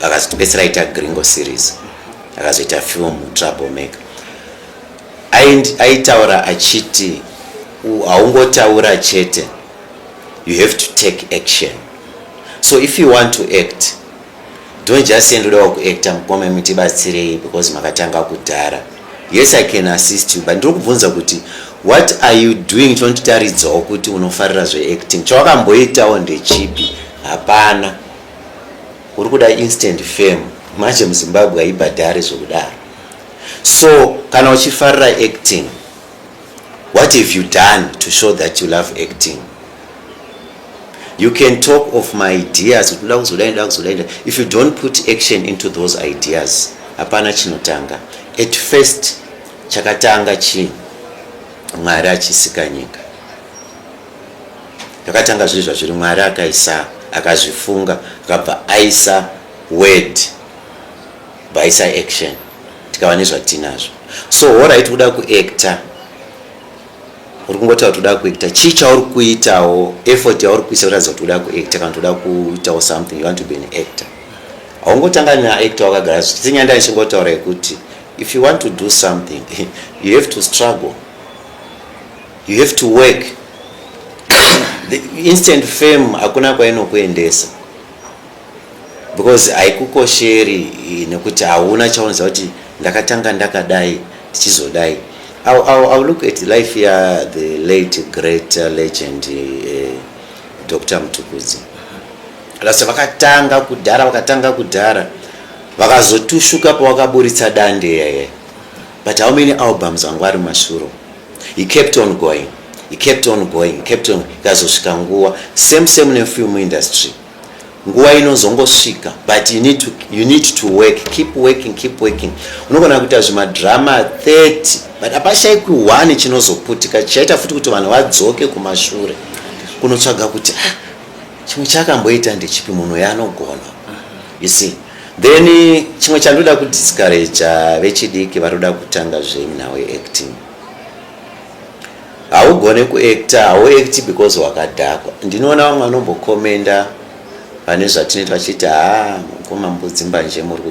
S2: akaspecialita gringo series, akazoita film Troublemaker. Aitaura achiti haungotaura chete, you have to take action. So if you want to act, don't just say ndoda kuacta mukome mutibatsirei because makatanga kudhara. Yes, I can assist you, but ndiri kubvunza kuti what are you doing chinotaridzawo kuti unofarira zveacting? Chawakamboitawo ndechipi? Hapana, uri kuda instant fame. Manje muZimbabwe haibhadhari zvokudaro. So kana uchifarira acting, what have you done to show that you love acting? You can talk of my ideas, if you don't put action into those ideas, hapana chinotanga. At first chakatanga chi Mwari achisika nyika, yakatanga zvinhu zviri Mwari akaisa, akazvifunga, akabva aisa word, baisa action, tikava nezvatinazvo. So alright, kuda kuacta, uri kungotaura kuti uda kuacta, chii chauri kuitawo, effort yauri kuisa kuratidza kuti uda kuacta kana uda kuitawo something, you want to be an actor. Haungotanga naactor wakagara tinyanda nichingotaura yekuti if you want to do something you have to struggle, you have to work. The instant fame hakuna kwainokuendesa, because haikukosheri nekuti hauna chaunza kuti ndakatanga ndakadai tichizodai. I'll look at the life here, the late great legend Dr. Mtukudzi. Alasa vakatanga kudhara vakazotushuka pawakaburitsa dande yeye. But how many albums angwari mashuro? He kept on going, ikazosvika nguwa same nefilm industry. Nguwa inozongosvika, but you need to work, keep working. Unogona kuita zvimadrama 30, but hapashaikwi 1 chinozoputika chichaita futi kuti vanhu vadzoke kumashure kunotsvaga kuti chimwe chakamboita ndechipi munhu yanogona. You see, then chimwe chandoda kudiscourage vechidiki varoda kutanga zvenawe acting. Haugone kuacta, hauacti because wakadhakwa. Ndinoona vamwe vanombokomenda pane zvatinoita vachiti mukoma mbudzimbanje muri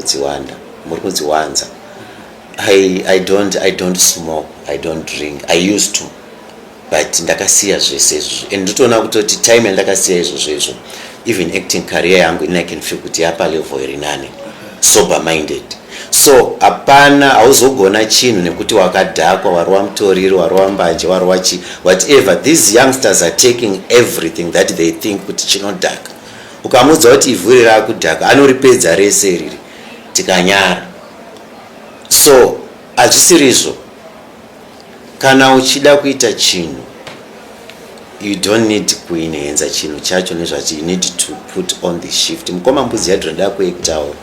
S2: kudziwanza. I don't smoke, I don't drink. I used to, but ndakasiya zvese izvozvo, and nditoona kutoti time yandakasiya izvozvo, even acting career yangu I can feel kuti yapa level iri nane, sober minded. So hapana, hauzogona chinhu nekuti wakadhakwa, wari mutoriro, wari mbanje, wari chi, whatever. These youngsters are taking everything that they think kuti chinodhaka. Ukamudza kuti ivhuri rakudhaka, anoripedza rese riri tikanyara. So hazvisirizvo, kana uchida kuita chinhu, you don't need kuinenza chinhu chacho nezvacho, you need to put on the shift. Mukoma mbudzi yadhonda kuactawo,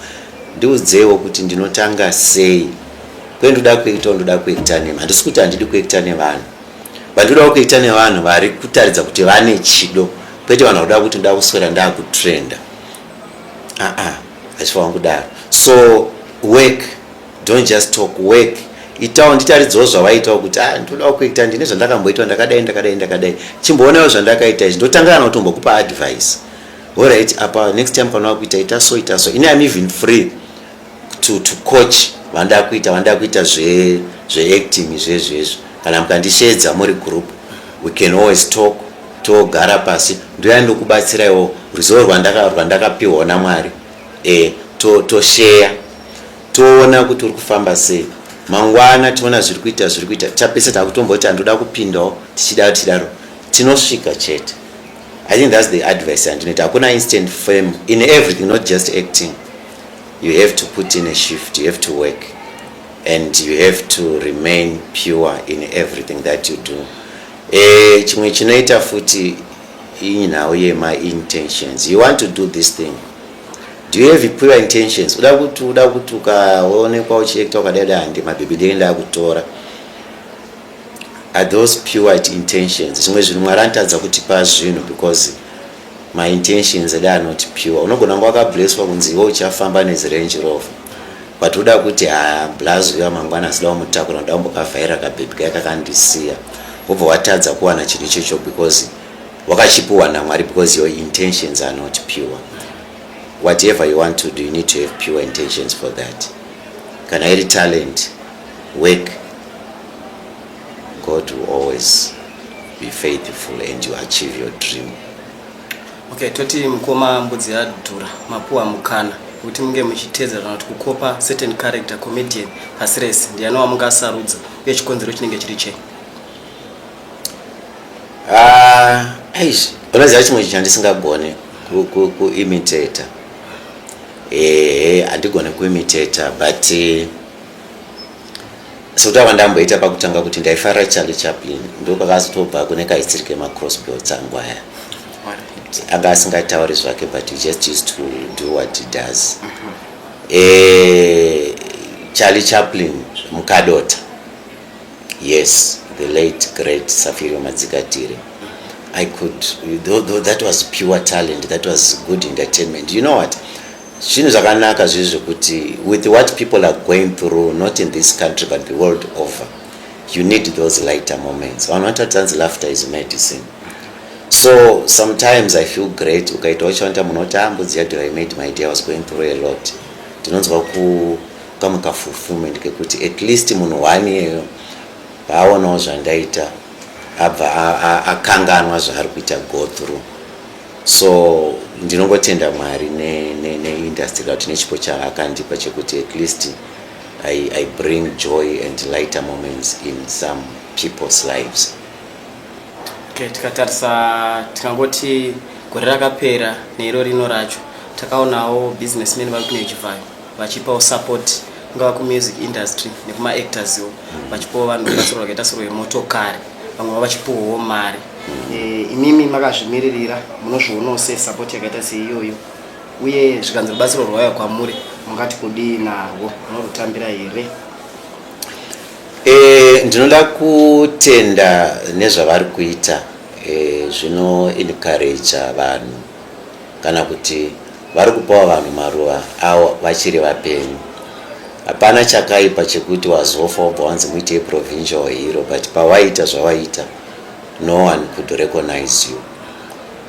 S2: ndiudzewo kuti ndinotanga sei. Kwendoda kuactawo ndoda kuacta nevanhu, handisi kuti handidi kuacta nevanhu, vandoda kuacta nevanhu vari kutaridza kuti vane chido, kwete vanhu vakuda kuti ndoda kuswera ndakutrenda. Hachifanira kudaro. So work, don't just talk, work. Itawo nditaridzawo zvavaitawo kuti ndoda kuacta, ndine zvandakamboitwa ndakadai. Chimboonawo zvandakaita izvi, ndotanga kana kutombokupa advice. Alright, apa next time kana wakuita ita so. I'm even free to coach vanda kuita zveacting izvezvo. Kana mukandishedza muri group, we can always talk, togara pasi, ndokubatsiraiwo ruzivo rwandakapiwa naMwari. Share, toona kuti uri kufamba sei. Mangwana tiona zviri kuita, tapesa takutomboti ndoda kupindawo tichidaro tinosvika chete. I think that's the advice andinoita. Hakuna instant fame in everything, not just acting. You have to put in a shift, you have to work, and you have to remain pure in everything that you do. Chimwe chinoita futi inhawo yema intentions. You want to do this thing, do you have pure intentions? Uda kuti ukaonekwa uchiekta ukadada handi mabhibhili enda akutora. Are those pure intentions? Zvimwe zvinhu Mwari anotadza kutipa zvinhu because my intentions are not pure. Unogona kunge wakablesswa kunzi iwe uchafamba nezirange rover, but uda kuti blazi uya mangwana asida kumutakura ndoda kumbokavhaira kabhebhi kaya kakandisiya, wobva watadza kuwana chinhu ichocho because wakachipiwa naMwari, because your intentions are not pure. Whatever you want to do, you need to have pure intentions for that. Kana iri talent, work, God will always be faithful and you achieve your dream.
S1: Okay, toti mkoma mbudzi yadhura mapuwa mukana kuti munge muchitedzera kana kuti kukopa certain character comedian pasi rese ndianowa mungasarudza uye chikonzero chinenge chiri chei?
S2: Unoziva chimwe chandisingagone kuimitate. Handigone kuimitate, but sekuti ndamboita pakutanga kuti ndaifara Charlie Chaplin, ndokakazotobva kune kaitsirike macrossbows angu aya. Anga asingatauri zvake, but he just used to do what he does. Charlie Chaplin, mukadota. Yes, the late great Safirio Madzikatire. I could, though that was pure talent, that was good entertainment. You know what? Zvinhu zvakanaka zvizvo kuti with what people are going through, not in this country but the world over, you need those lighter moments. Vanoti laughter is medicine. So sometimes I feel great. Ukaita wachonta munota mbudzi yadhura, I made my day, I was going through a lot. Tinonzwa kukamuka fulfillment kekuti at least munhu wani yeyo paaonawo zvandaita abva akanganwa zvaari kuita go through. So ndinongotenda Mwari neindustry kuti nechipo chaakandipa chekuti at least I bring joy and lighter moments in some people's lives.
S1: Okay, tikatarisa tikangoti gore rakapera neiro rino racho takaonawo businessmen vari kune Chivayo vachipawo support ngava kumusic industry nekuma actors vachipawo vanhu batsiro rakaita sero remotokari, vamwe vachipiwawo mari. Imimi makazvimiririra munozvionawo support yakaita seiyoyo, uye zvikanzi rubatsiro rwauya kwamuri mungati kudii narwo, munorutambira here?
S2: Ndinoda kutenda nezvavari kuita, zvino encourage vanhu kana kuti vari kupawo vanhu maruva avo vachiri vapenyu. Hapana chakaipa chekuti wazofa wobva wanzi muite provincial hero, but pawaita zvawaita no one could recognize you.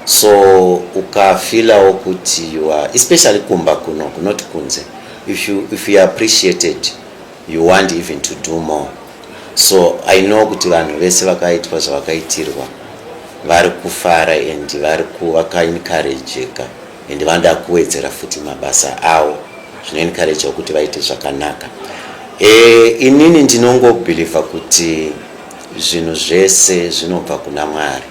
S2: So ukafilawo kuti you are, especially kumba kuno, not kunze, if you are appreciated, you want even to do more. So I know kuti vanhu vese vakaitwa zvavakaitirwa vari kufara and vakaencourageka and vanoda kuwedzera futi mabasa avo, zvinoencourage kuti vaite zvakanaka. Inini ndinongobhiliva kuti zvinhu zvese zvinobva kuna Mwari.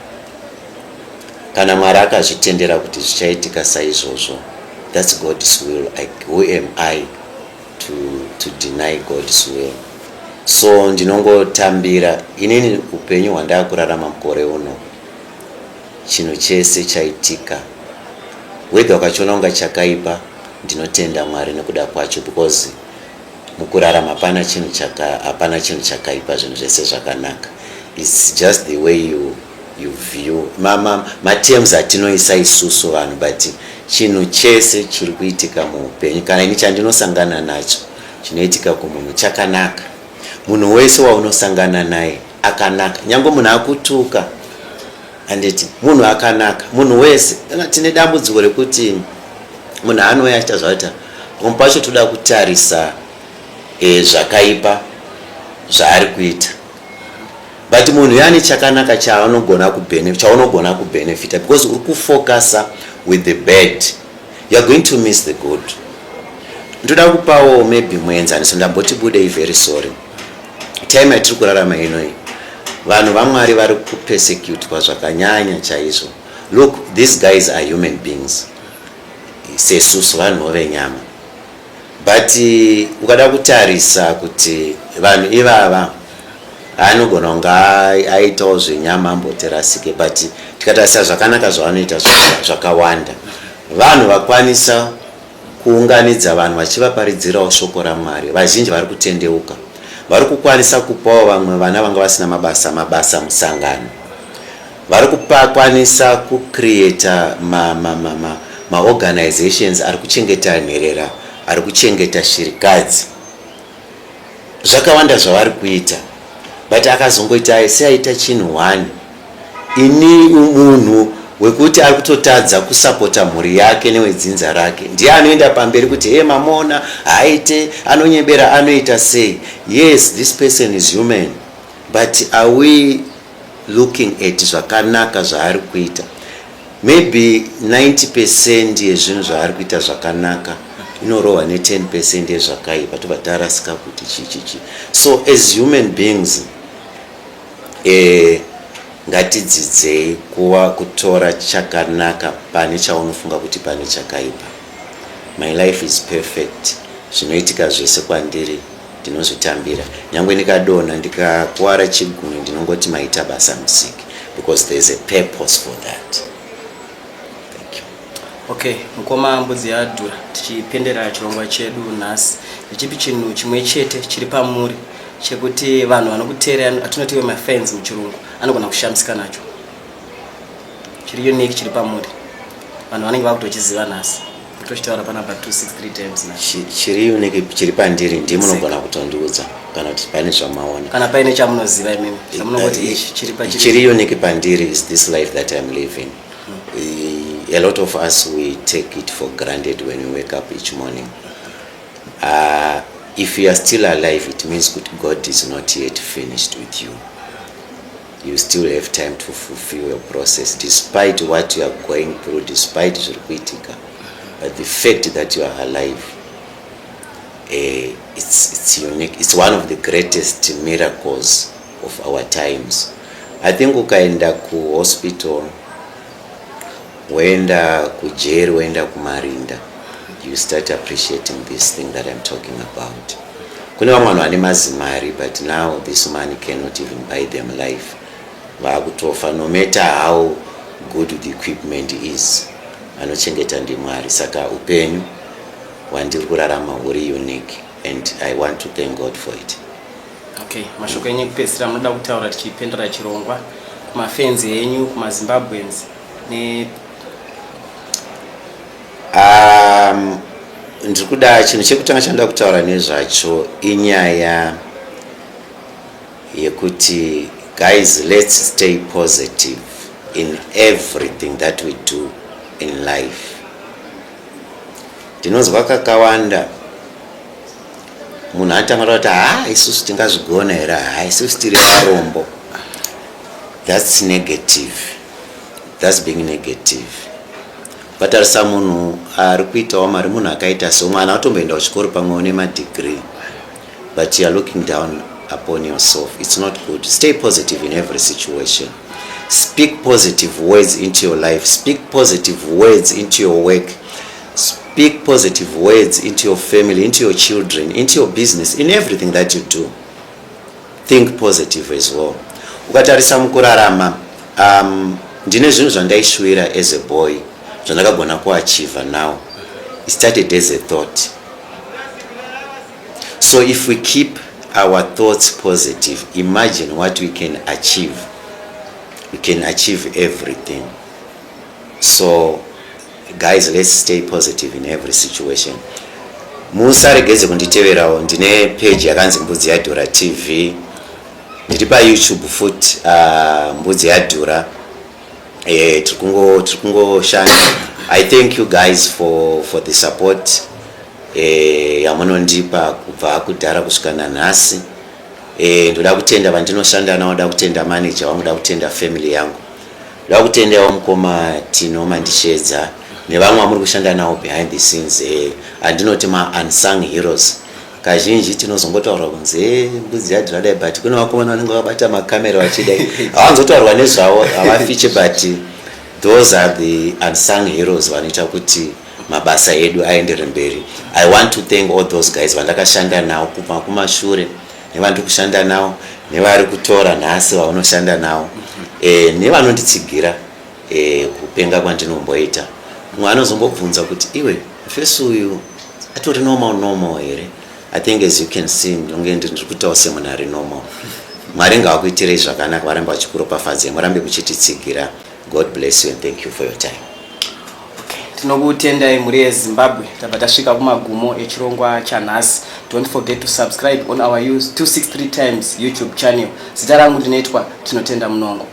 S2: Kana Mwari akazvitendera kuti zvichaitika saizvozvo, that's God's will. Who am I to deny God's will? So ndinongotambira inini upenyu hwandakurarama mukore uno, chinhu chese chaitika, whether wakachiona kunga chakaipa, ndinotenda Mwari nekuda kwacho, because mukurarama hapana chinhu chakaipa, zvinhu zvese zvakanaka. It's just the way you view terms atinoisa isusu vanhu, but chinhu chese chiri kuitika muupenyu, kana ini chandinosangana nacho chinoitika kumunhu chakanaka. Munhu wese waunosangana naye akanaka, nyange munhu akutuka anditi munhu akanaka, munhu wese. Tine dambudziko rekuti munhu anouya achiita zvaita pamwe pacho toda kutarisa zvakaipa zvaari kuita, but munhu yani chakanaka chaunogona kubenefita, because uri kufocusa with the bad, you are going to miss the good. Ndoda kupawo maybe muenzaniso, ndamboti budei very sorry. Time yatiri kurarama inoi, vanhu vaMwari vari kupersecutwa zvakanyanya chaizvo, look, these guys are human beings, sesusu vanhu venyama, but ukada kutarisa kuti vanhu ivava anogona kunga aitawo zvenyama amboterasike, but tikatarisa zvakanaka zvavanoita zvakawanda. Vanhu vakwanisa kuunganidza vanhu vachivaparidzirawo shoko raMwari, vazhinji vari kutendeuka, vari kukwanisa kupawo vamwe vana vanga vasina mabasa musangano, vari kukwanisa kucreata maorganizations ari kuchengeta nherera, ari kuchengeta shirikadzi, zvakawanda zvavari kuita. But akazongoita seaita chinhu one, ini munhu wekuti ari kutotadza kusapota mhuri yake newedzinza rake, ndiye anoenda pamberi kuti mamona aite, anonyebera, anoita sei. Yes, this person is human, but are we looking at zvakanaka zvaari kuita? Maybe 90% yezvinhu zvaari kuita zvakanaka inorohwa ne10% yezvakaipa, tobva tarasika kuti chichichi. So as human beings, ngatidzidzei kutora chakanaka pane chaunofunga kuti pane chakaipa. My life is perfect, zvinoitika zvese kwandiri ndinozvitambira, nyangwe ndikadonha ndikakuwara chigumwe ndinongoti maita basa musiki, because there is a purpose for that. Thank you.
S1: Okay, mukoma Mbudzi yaDhura, tichipendera chirongwa chedu nhasi, chipi chinhu chimwe chete chiri pamuri chekuti vanhu vanokuteera, atinoti mafans muchirungu, anogona kushamisika nacho, chiri unique chiri pamuri, vanhu vanenge vakutochiziva nhasi, kutochitaura panapa 263 times nhasi.
S2: Chiri unique chiri pandiri ndimi munogona kutondiudza kana kuti pane zvamaona,
S1: kana paine chamunoziva imimi chamunongoti
S2: chiri unique pandiri is this life that I'm living. A lot of us, we take it for granted when we wake up each morning. If you are still alive, it means that God is not yet finished with you. You still have time to fulfill your process, despite what you are going through, despite zvirikuitika. But the fact that you are alive, it's unique. It's one of the greatest miracles of our times. I think ukaenda ku hospital, waenda ku jail, waenda ku Marinda, you start appreciating this thing that I'm talking about. Kune vamwe vanhu vane mazimari, but now this money cannot even buy them life. Vakutofa, no matter how good the equipment is, anochengeta ndiMwari. Saka upenyu wandiri kurarama huri unique, and I want to thank God for it.
S1: Okay, mashoko enyu kupedzisira munoda kutaura tichipendera chirongwa kumafans enyu, kumaZimbabweans ne
S2: ndiri kuda chinhu chekutanga chandoda kutaura nezvacho inyaya yekuti, guys, let's stay positive in everything that we do in life. Ndinonzwa kakawanda munhu atanga kuti isusu tingazvigona here, isusu tiri varombo. That's negative. That's being negative. Vatarisa munhu ari kuitawo mari, munhu akaita so mwana atomboenda kuchikoro pamwe nemadegree, but you are looking down upon yourself. It's not good. Stay positive in every situation. Speak positive words into your life. Speak positive words into your work. Speak positive words into your family, into your children, into your business, in everything that you do. Think positive as well. Ukatarisa mukurarama, ndine zvinhu zvandaishwira as a boy, zvandakagona kuachieva now. It started as a thought. So if we keep our thoughts positive, imagine what we can achieve. We can achieve everything. So guys, let's stay positive in every situation. Musaregeze kunditeverawo, ndine page yakanzi Mbudzi yaDhura TV, ndiri pa YouTube futi, Mbudzi yaDhura. Tirikungoshanda. I thank you guys for the support yamunondipa kubva kudhara kusvika nanhasi. Ndoda kutenda vandinoshanda navo, ndoda kutenda manager wangu, ndoda kutenda family yangu, ndoda kutendawo mukoma Tino Mandishedza nevamwe vamuri kushanda navo behind the scenes. Andinoti unsung heroes. Kazhinji tinozongotaura kunzi Mbudzi yaDhura dai, but kune vakomana vanenge vabata makamera vachidai, havanzotaurwa nezvavo, havafiche, but those are the unsung heroes vanoita kuti mabasa edu aendere mberi. I want to thank all those guys vandakashanda navo kubva kumashure nevandiri kushanda navo nevari kutora nhasi vanoshanda navo nevanonditsigira kupenga kwandinomboita. Mumwe anozombobvunza kuti iwe Fesu uyu atori normal here. I think as you can see ndonge ndiri kutaura semunhu ari normal. Mwari ngaakuitirei zvakanaka, varambe vachikuropafadzai, murambe muchititsigira. God bless you and thank you for your time.
S1: Tinokutendai muri yeZimbabwe tabva tasvika kumagumo echirongwa chanhasi. Don't forget to subscribe on our 263 Times YouTube channel. Zita rangu ndinoitwa Tinotenda Munongo.